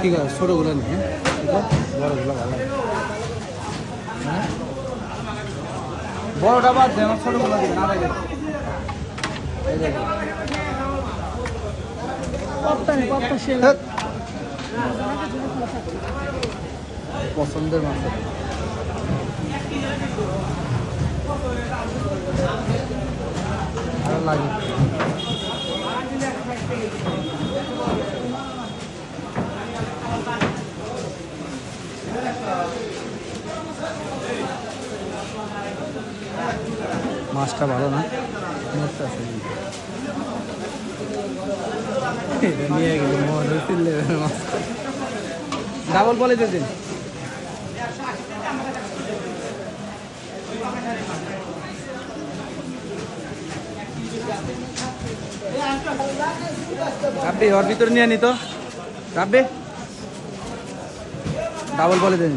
ঠিক আছে ছোটোগুলো নিয়ে বড়গুলো ভালো হ্যাঁ বড়টা বাদ দেয় আমার ছোটোগুলো দিবে না দেখে পছন্দের মাছ ভালো লাগে মাছটা ভালো না নিয়ে গেল মাছ ডাবল বলে দিন রাব্বি ওর ভিতরে নিয়ে নিত রাব্বি ডাবল বলে দিন